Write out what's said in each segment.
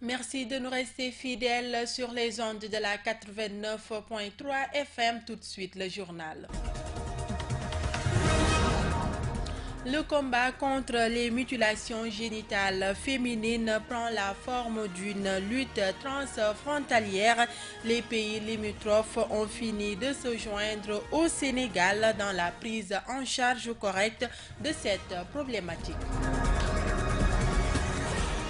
Merci de nous rester fidèles sur les ondes de la 89.3 FM. Tout de suite, le journal. Le combat contre les mutilations génitales féminines prend la forme d'une lutte transfrontalière. Les pays limitrophes ont fini de se joindre au Sénégal dans la prise en charge correcte de cette problématique.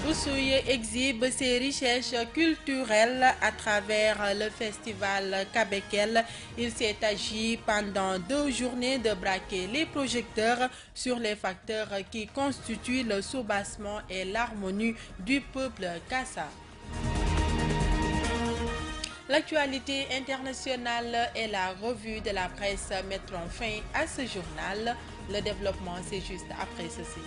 Oussouye exhibe ses richesses culturelles à travers le festival Kabekel. Il s'est agi pendant 2 journées de braquer les projecteurs sur les facteurs qui constituent le soubassement et l'harmonie du peuple Kassa. L'actualité internationale et la revue de la presse mettront fin à ce journal. Le développement, c'est juste après ceci.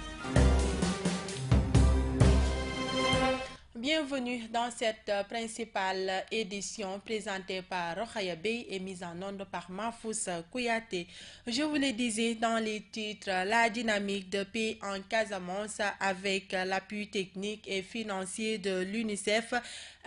Bienvenue dans cette principale édition présentée par Rokhaya Bey et mise en onde par Mahfous Kouyaté. Je vous le disais dans les titres, la dynamique de paix en Casamance avec l'appui technique et financier de l'UNICEF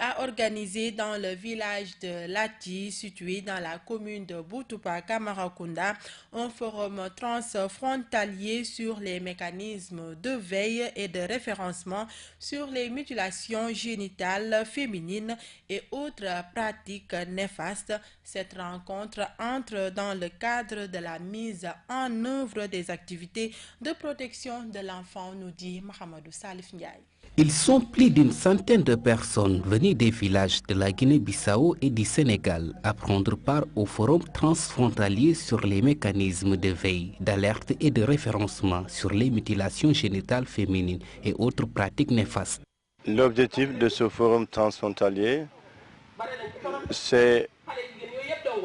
a organisé dans le village de Lati, situé dans la commune de Boutoupa Kamarakunda, un forum transfrontalier sur les mécanismes de veille et de référencement sur les mutilations génitales féminines et autres pratiques néfastes. Cette rencontre entre dans le cadre de la mise en œuvre des activités de protection de l'enfant, nous dit Mohamedou Salif Ndiaye. Ils sont plus d'une centaine de personnes venues des villages de la Guinée-Bissau et du Sénégal à prendre part au forum transfrontalier sur les mécanismes de veille, d'alerte et de référencement sur les mutilations génitales féminines et autres pratiques néfastes. L'objectif de ce forum transfrontalier, c'est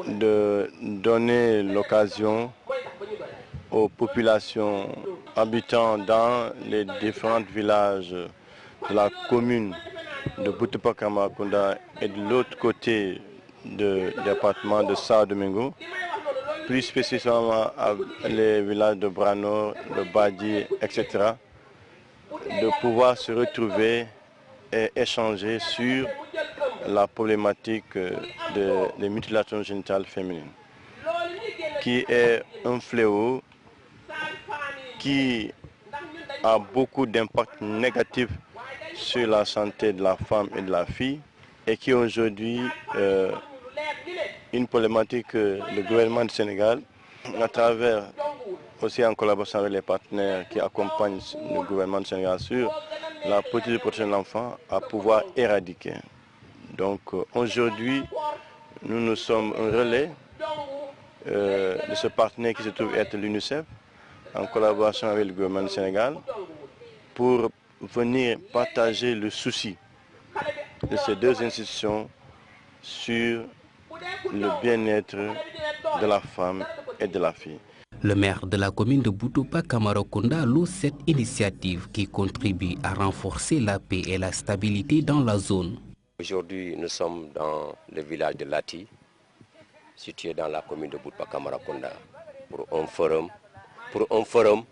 de donner l'occasion aux populations habitant dans les différents villages de la commune de Boutoupa Kamarakunda et de l'autre côté du département de Sao Domingo, plus spécifiquement les villages de Branor, de Badi, etc., de pouvoir se retrouver et échanger sur la problématique des mutilations génitales féminines, qui est un fléau qui a beaucoup d'impact négatif sur la santé de la femme et de la fille et qui aujourd'hui une problématique que le gouvernement du Sénégal, à travers aussi en collaboration avec les partenaires qui accompagnent le gouvernement du Sénégal sur la politique de protection de l'enfant, à pouvoir éradiquer. Donc aujourd'hui, nous sommes un relais de ce partenaire qui se trouve être l'UNICEF, en collaboration avec le gouvernement du Sénégal, pour venir partager le souci de ces deux institutions sur le bien-être de la femme et de la fille. Le maire de la commune de Boutoupa Kamarakunda loue cette initiative qui contribue à renforcer la paix et la stabilité dans la zone. Aujourd'hui, nous sommes dans le village de Lati, situé dans la commune de Boutoupa Kamarakunda, pour un forum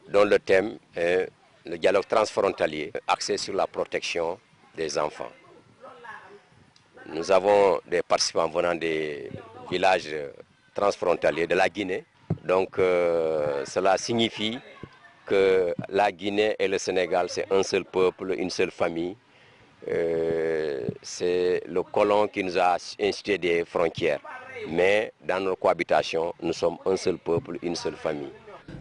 dont le thème est le dialogue transfrontalier axé sur la protection des enfants. Nous avons des participants venant des villages transfrontaliers de la Guinée. Donc cela signifie que la Guinée et le Sénégal, c'est un seul peuple, une seule famille. C'est le colon qui nous a institué des frontières. Mais dans nos cohabitations, nous sommes un seul peuple, une seule famille.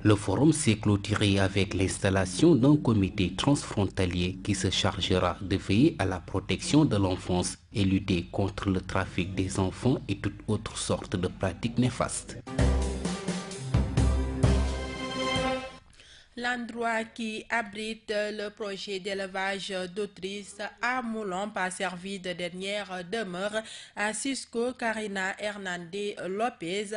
Le forum s'est clôturé avec l'installation d'un comité transfrontalier qui se chargera de veiller à la protection de l'enfance et lutter contre le trafic des enfants et toute autre sorte de pratiques néfastes. L'endroit qui abrite le projet d'élevage d'autrice à Moulomp a servi de dernière demeure à Cisco Karina Hernandez Lopez.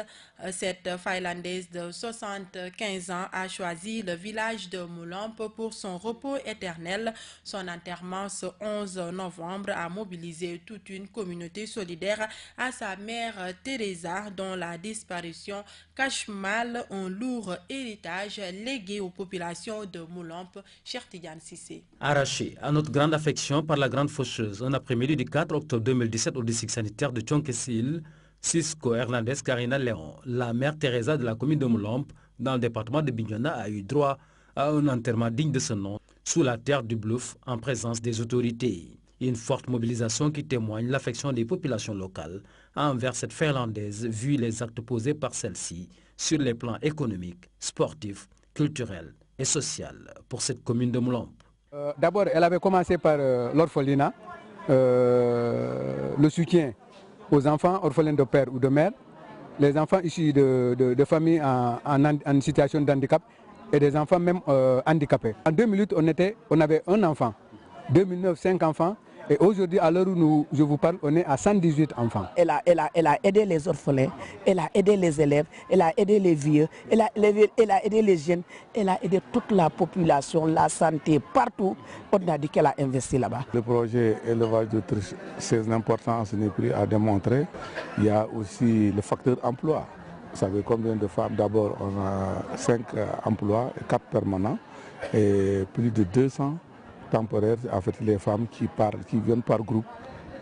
Cette Finlandaise de 75 ans a choisi le village de Moulomp pour son repos éternel. Son enterrement ce 11 novembre a mobilisé toute une communauté solidaire à sa mère Teresa, dont la disparition cache mal un lourd héritage légué aux populations de Moulomp. Cheikh Tidiane Cissé. Arraché à notre grande affection par la grande faucheuse, un après-midi du 4 octobre 2017 au district sanitaire de Thionck-Essyl, Cisco Hernandez Karina Léon, la mère Teresa de la commune de Moulomp, dans le département de Bignona, a eu droit à un enterrement digne de ce nom, sous la terre du Bluff, en présence des autorités. Une forte mobilisation qui témoigne l'affection des populations locales envers cette Finlandaise, vu les actes posés par celle-ci sur les plans économiques, sportifs, culturels et social pour cette commune de Moulomp. D'abord, elle avait commencé par l'orphelinat, le soutien aux enfants orphelins de père ou de mère, les enfants issus de familles en situation de handicap et des enfants même handicapés. En 2008, on avait un enfant, 2009, 5 enfants, et aujourd'hui, à l'heure où je vous parle, on est à 118 enfants. Elle a aidé les orphelins, elle a aidé les élèves, elle a aidé les vieux, elle a aidé les jeunes, elle a aidé toute la population, la santé, partout. On a dit qu'elle a investi là-bas. Le projet élevage d'autrice, c'est important, ce n'est plus à démontrer. Il y a aussi le facteur emploi. Vous savez combien de femmes? D'abord, on a 5 emplois, 4 permanents et plus de 200 temporaires, en fait, les femmes qui viennent par groupe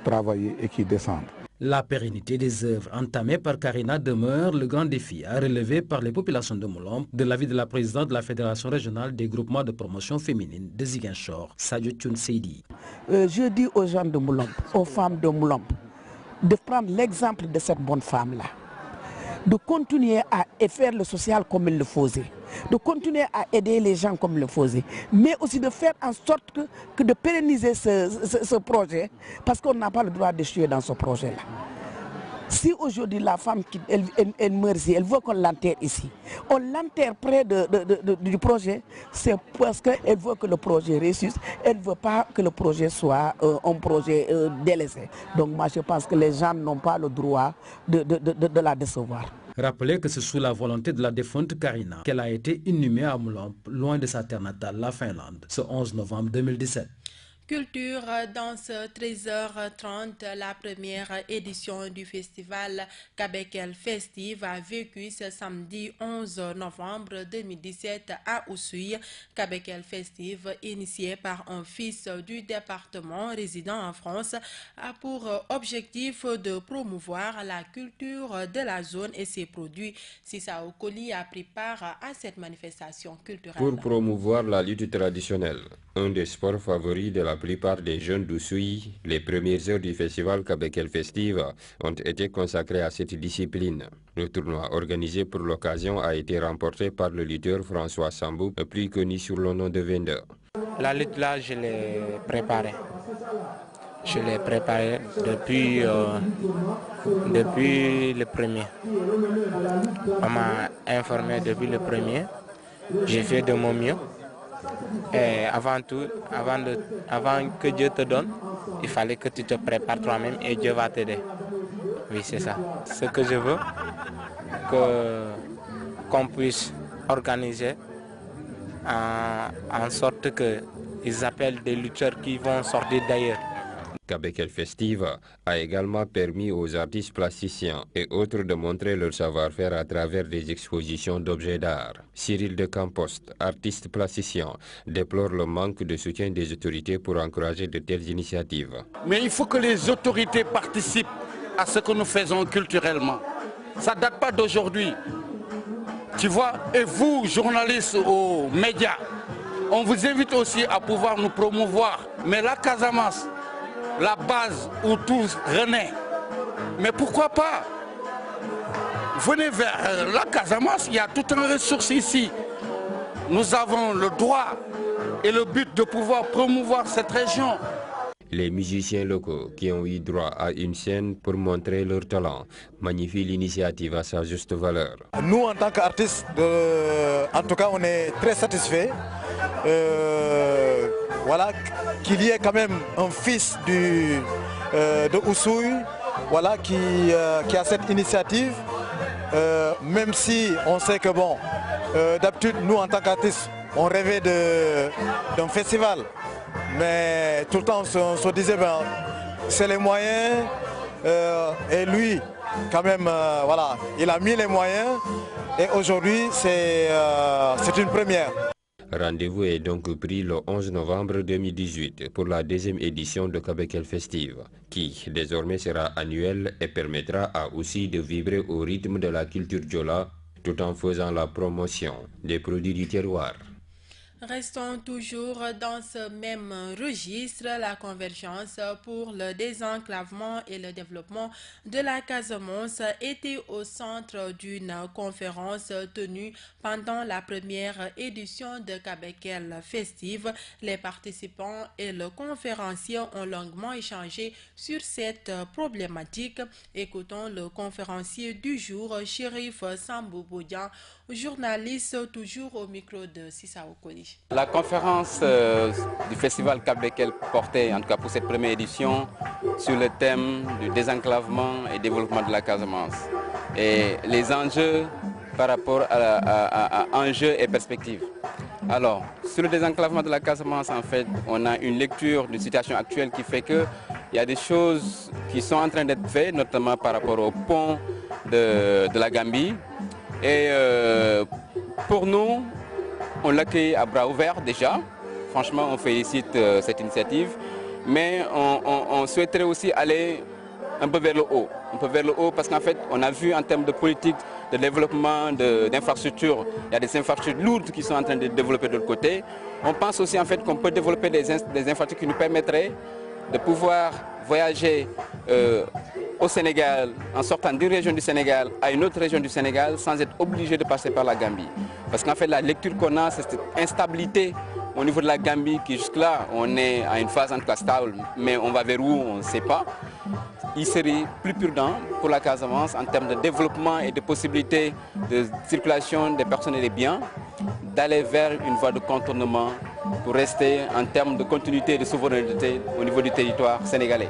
travailler et qui descendent. La pérennité des œuvres entamées par Karina demeure le grand défi à relever par les populations de Moulomp, de l'avis de la présidente de la Fédération régionale des groupements de promotion féminine de Ziguinchor, Sadio Thioune Seydi. Je dis aux gens de Moulomp, aux femmes de Moulomp, de prendre l'exemple de cette bonne femme-là, de continuer à faire le social comme elle le faisait, de continuer à aider les gens comme elle le faisait, mais aussi de faire en sorte que de pérenniser ce projet, parce qu'on n'a pas le droit de chuer dans ce projet-là. Si aujourd'hui la femme elle meurt ici, elle veut qu'on l'enterre ici, on l'enterre près du projet, c'est parce qu'elle veut que le projet réussisse, elle ne veut pas que le projet soit un projet délaissé. Donc moi je pense que les gens n'ont pas le droit de la décevoir. Rappelez que c'est sous la volonté de la défunte Karina qu'elle a été inhumée à Moulomp, loin de sa terre natale, la Finlande, ce 11 novembre 2017. Culture dans ce 13h30, la première édition du festival Kabekel Festive a vécu ce samedi 11 novembre 2017 à Oussouye. Kabekel Festive, initié par un fils du département résidant en France, a pour objectif de promouvoir la culture de la zone et ses produits. Sissa Okoli a pris part à cette manifestation culturelle. Pour promouvoir la lutte traditionnelle, un des sports favoris de la plupart des jeunes d'Oussouye, les premières heures du festival Kabekel Festive ont été consacrées à cette discipline. Le tournoi organisé pour l'occasion a été remporté par le lutteur François Sambou, plus connu sous le nom de Vendeur. La lutte là, je l'ai préparée. Je l'ai préparée depuis le premier. On m'a informé depuis le premier. J'ai fait de mon mieux. Et avant tout, avant que Dieu te donne, il fallait que tu te prépares toi-même et Dieu va t'aider. Oui, c'est ça. Ce que je veux, qu'on puisse organiser en sorte qu'ils appellent des lutteurs qui vont sortir d'ailleurs. Kabekel Festive a également permis aux artistes plasticiens et autres de montrer leur savoir-faire à travers des expositions d'objets d'art. Cyril de Campost, artiste plasticien, déplore le manque de soutien des autorités pour encourager de telles initiatives. Mais il faut que les autorités participent à ce que nous faisons culturellement. Ça ne date pas d'aujourd'hui. Tu vois, et vous, journalistes aux médias, on vous invite aussi à pouvoir nous promouvoir. Mais la Casamance, la base où tout renaît. Mais pourquoi pas? Venez vers la Casamance, il y a toute une ressource ici. Nous avons le droit et le but de pouvoir promouvoir cette région. Les musiciens locaux qui ont eu droit à une scène pour montrer leur talent magnifient l'initiative à sa juste valeur. Nous, en tant qu'artistes, en tout cas, on est très satisfaits. Voilà, qu'il y ait quand même un fils de Oussouye, voilà, qui a cette initiative. Même si on sait que bon, d'habitude, nous, en tant qu'artistes, on rêvait d'un festival. Mais tout le temps, on se disait, ben, c'est les moyens. Et lui, quand même, voilà, il a mis les moyens. Et aujourd'hui, c'est une première. Rendez-vous est donc pris le 11 novembre 2018 pour la deuxième édition de Kabekel Festive, qui désormais sera annuelle et permettra à Oussouye de vibrer au rythme de la culture diola tout en faisant la promotion des produits du terroir. Restons toujours dans ce même registre, la convergence pour le désenclavement et le développement de la Casamance était au centre d'une conférence tenue pendant la première édition de Kabekel Festive. Les participants et le conférencier ont longuement échangé sur cette problématique. Écoutons le conférencier du jour, Chérif Sambou Boudian, journaliste toujours au micro de Sissa Okoli. La conférence du festival Kabekel portait, en tout cas pour cette première édition, sur le thème du désenclavement et développement de la Casamance. Et les enjeux par rapport à enjeux et perspectives. Alors, sur le désenclavement de la Casamance, en fait, on a une lecture d'une situation actuelle qui fait qu'il y a des choses qui sont en train d'être faites, notamment par rapport au pont de la Gambie. Et pour nous, on l'accueille à bras ouverts déjà. Franchement, on félicite cette initiative. Mais on souhaiterait aussi aller un peu vers le haut. Un peu vers le haut parce qu'en fait, on a vu en termes de politique, de développement d'infrastructures, il y a des infrastructures lourdes qui sont en train de développer de l'autre côté. On pense aussi en fait qu'on peut développer des infrastructures qui nous permettraient de pouvoir voyager au Sénégal, en sortant d'une région du Sénégal à une autre région du Sénégal sans être obligé de passer par la Gambie. Parce qu'en fait, la lecture qu'on a, c'est cette instabilité au niveau de la Gambie qui jusque-là, on est à une phase en tout cas stable, mais on va vers où, on ne sait pas. Il serait plus prudent pour la Casamance en termes de développement et de possibilités de circulation des personnes et des biens, d'aller vers une voie de contournement pour rester en termes de continuité et de souveraineté au niveau du territoire sénégalais.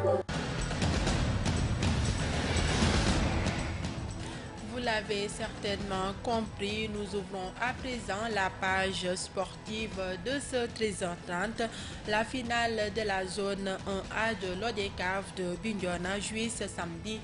Vous l'avez certainement compris, nous ouvrons à présent la page sportive de ce 13h30. La finale de la zone 1A de l'ODCAV de Bignona, jouée ce samedi,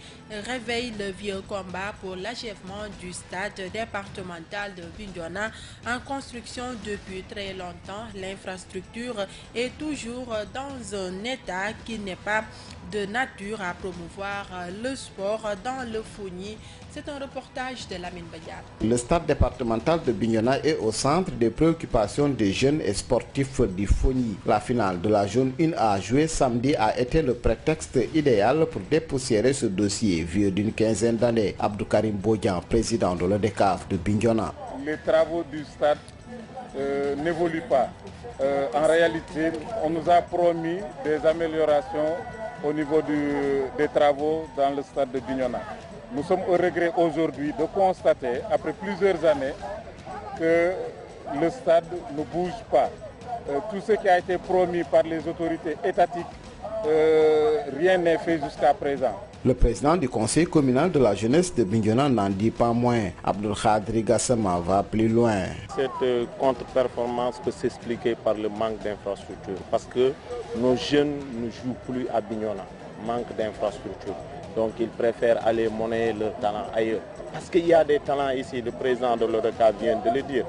réveille le vieux combat pour l'achèvement du stade départemental de Bignona en construction depuis très longtemps. L'infrastructure est toujours dans un état qui n'est pas de nature à promouvoir le sport dans le Fougni. C'est un reportage de Lamine Badiar. Le stade départemental de Bignona est au centre des préoccupations des jeunes et sportifs du Fougni. La finale de la zone 1A jouée samedi a été le prétexte idéal pour dépoussiérer ce dossier vieux d'une quinzaine d'années. Abdou Karim Bodian, président de l'ODCAV de Bignona. Les travaux du stade n'évoluent pas. En réalité, on nous a promis des améliorations au niveau des travaux dans le stade de Bignona. Nous sommes au regret aujourd'hui de constater, après plusieurs années, que le stade ne bouge pas. Tout ce qui a été promis par les autorités étatiques, rien n'est fait jusqu'à présent. Le président du conseil communal de la jeunesse de Bignona n'en dit pas moins. Abdul Khadri Gassama va plus loin. Cette contre-performance peut s'expliquer par le manque d'infrastructures parce que nos jeunes ne jouent plus à Bignona, manque d'infrastructures. Donc ils préfèrent aller monnayer leur talent ailleurs. Parce qu'il y a des talents ici, le président de l'ODCAV vient de le dire.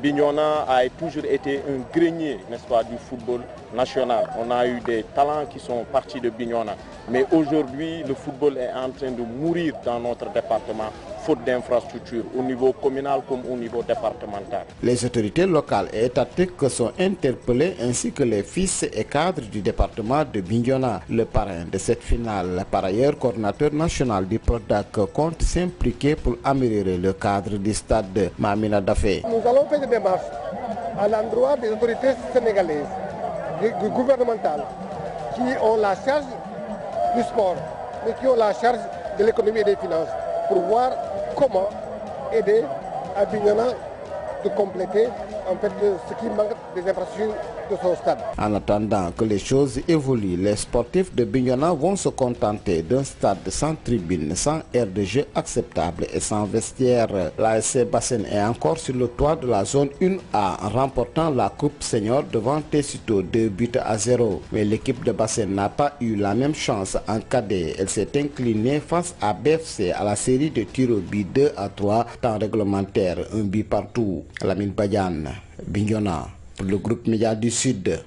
Bignona a toujours été un grenier, n'est-ce pas, du football national. On a eu des talents qui sont partis de Bignona. Mais aujourd'hui, le football est en train de mourir dans notre département, faute d'infrastructures, au niveau communal comme au niveau départemental. Les autorités locales et étatiques sont interpellées ainsi que les fils et cadres du département de Bignona. Le parrain de cette finale, par ailleurs coordinateur national du PRODAC, compte s'impliquer pour améliorer le cadre du stade. Mamina Dafé. Nous allons faire des démarches à l'endroit des autorités sénégalaises, gouvernementales, qui ont la charge du sport, mais qui ont la charge de l'économie et des finances, pour voir comment aider à Bignona de compléter en fait ce qui manque des infrastructures de son stade. En attendant que les choses évoluent, les sportifs de Bignona vont se contenter d'un stade sans tribune, sans aire de jeu acceptable et sans vestiaire. L'ASC Bassène est encore sur le toit de la zone 1A en remportant la Coupe Senior devant Tessito 2-0. Mais l'équipe de Bassène n'a pas eu la même chance en cadet. Elle s'est inclinée face à BFC à la série de tirs au but 2-3, temps réglementaire, un but partout. Lamine Badiane, Bignona, pour le groupe Média du Sud.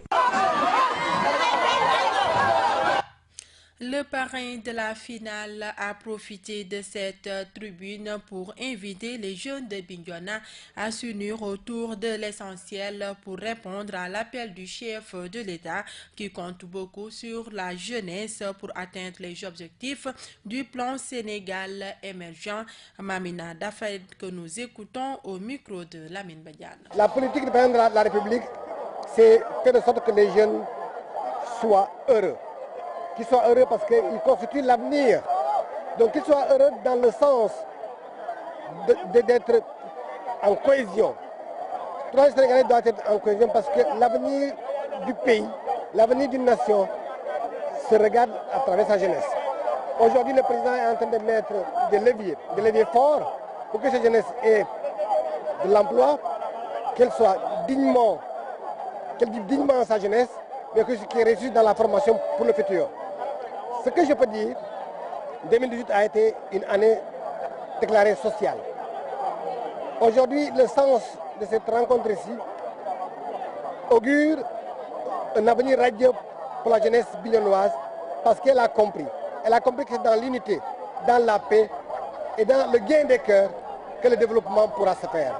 Le parrain de la finale a profité de cette tribune pour inviter les jeunes de Bignona à s'unir autour de l'essentiel pour répondre à l'appel du chef de l'État qui compte beaucoup sur la jeunesse pour atteindre les objectifs du plan Sénégal émergent. Mamina Dafed, que nous écoutons au micro de Lamine Badiane. La politique du président de la République, c'est faire de sorte que les jeunes soient heureux. Qu'ils soient heureux parce qu'ils constituent l'avenir. Donc qu'ils soient heureux dans le sens d'être en cohésion. Tout le Sénégalais doit être en cohésion parce que l'avenir du pays, l'avenir d'une nation se regarde à travers sa jeunesse. Aujourd'hui, le président est en train de mettre des leviers forts pour que cette jeunesse ait de l'emploi, qu'elle vive dignement sa jeunesse, mais qu'elle réussisse dans la formation pour le futur. Ce que je peux dire, 2018 a été une année déclarée sociale. Aujourd'hui, le sens de cette rencontre ici augure un avenir radieux pour la jeunesse bignonnoise parce qu'elle a compris. Elle a compris que c'est dans l'unité, dans la paix et dans le gain des cœurs que le développement pourra se faire.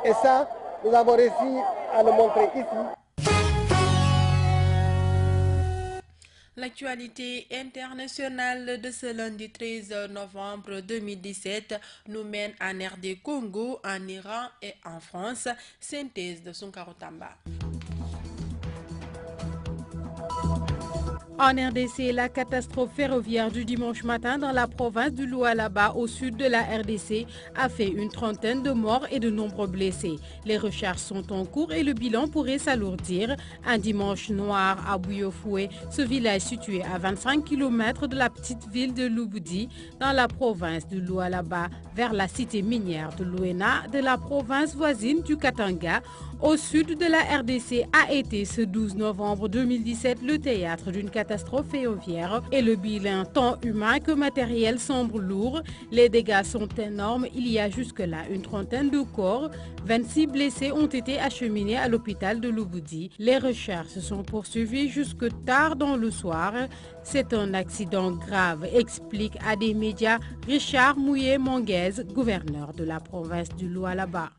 Et ça, nous avons réussi à le montrer ici. L'actualité internationale de ce lundi 13 novembre 2017 nous mène en RD Congo, en Iran et en France. Synthèse de Sonkaro Tamba. En RDC, la catastrophe ferroviaire du dimanche matin dans la province du Lualaba au sud de la RDC a fait une trentaine de morts et de nombreux blessés. Les recherches sont en cours et le bilan pourrait s'alourdir. Un dimanche noir à Bouyofoué, ce village situé à 25 km de la petite ville de Luboudi dans la province du Lualaba vers la cité minière de Luena de la province voisine du Katanga au sud de la RDC a été ce 12 novembre 2017 le théâtre d'une catastrophe ferroviaire et le bilan tant humain que matériel semble lourd. Les dégâts sont énormes. Il y a jusque-là une trentaine de corps. 26 blessés ont été acheminés à l'hôpital de Luboudi. Les recherches se sont poursuivies jusque tard dans le soir. C'est un accident grave, explique à des médias Richard Mouillé-Monguez, gouverneur de la province du Lualaba.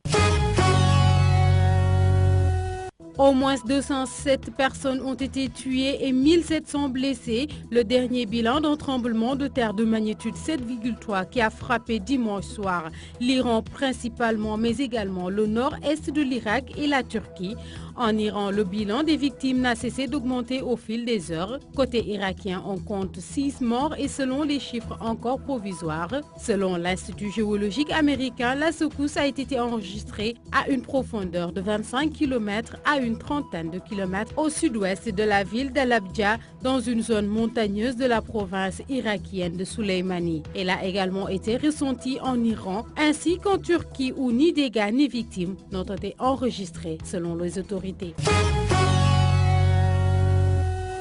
Au moins 207 personnes ont été tuées et 1700 blessées. Le dernier bilan d'un tremblement de terre de magnitude 7,3 qui a frappé dimanche soir l'Iran principalement, mais également le nord-est de l'Irak et la Turquie. En Iran, le bilan des victimes n'a cessé d'augmenter au fil des heures. Côté irakien, on compte 6 morts et selon les chiffres encore provisoires. Selon l'Institut géologique américain, la secousse a été enregistrée à une profondeur de 25 km à une trentaine de kilomètres au sud-ouest de la ville d'Al-Abja, dans une zone montagneuse de la province irakienne de Soleimani. Elle a également été ressentie en Iran ainsi qu'en Turquie où ni dégâts ni victimes n'ont été enregistrés selon les autorités.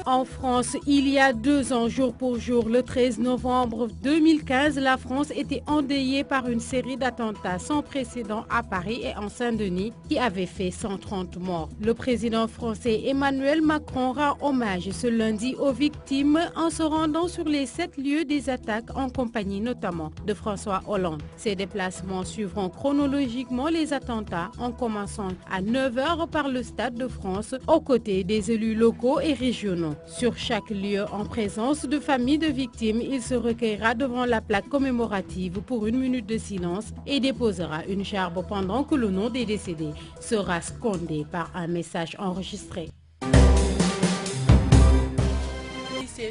En France, il y a 2 ans, jour pour jour, le 13 novembre 2015, la France était endeuillée par une série d'attentats sans précédent à Paris et en Saint-Denis qui avaient fait 130 morts. Le président français Emmanuel Macron rend hommage ce lundi aux victimes en se rendant sur les 7 lieux des attaques en compagnie notamment de François Hollande. Ces déplacements suivront chronologiquement les attentats en commençant à 9 h par le Stade de France aux côtés des élus locaux et régionaux. Sur chaque lieu, en présence de familles de victimes, il se recueillera devant la plaque commémorative pour 1 minute de silence et déposera une gerbe pendant que le nom des décédés sera scandé par un message enregistré.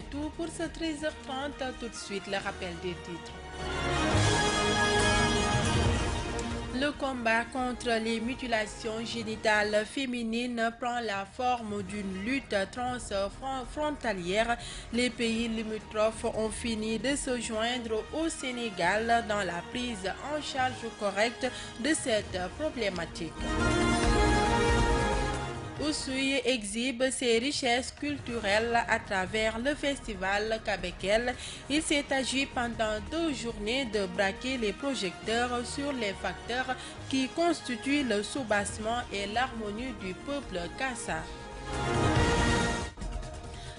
c'est tout pour ce 13h30. Tout de suite, le rappel des titres. Le combat contre les mutilations génitales féminines prend la forme d'une lutte transfrontalière. Les pays limitrophes ont fini de se joindre au Sénégal dans la prise en charge correcte de cette problématique. Oussouye exhibe ses richesses culturelles à travers le festival Kabekel. Il s'est agi pendant 2 journées de braquer les projecteurs sur les facteurs qui constituent le soubassement et l'harmonie du peuple Kassa.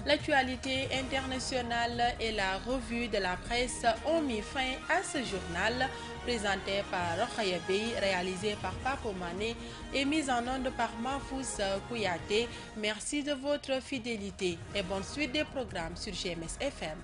L'actualité internationale et la revue de la presse ont mis fin à ce journal présenté par Rokhaya Bey, réalisé par Papo Mané et mis en onde par Mahfous Kouyaté. Merci de votre fidélité et bonne suite des programmes sur GMS FM.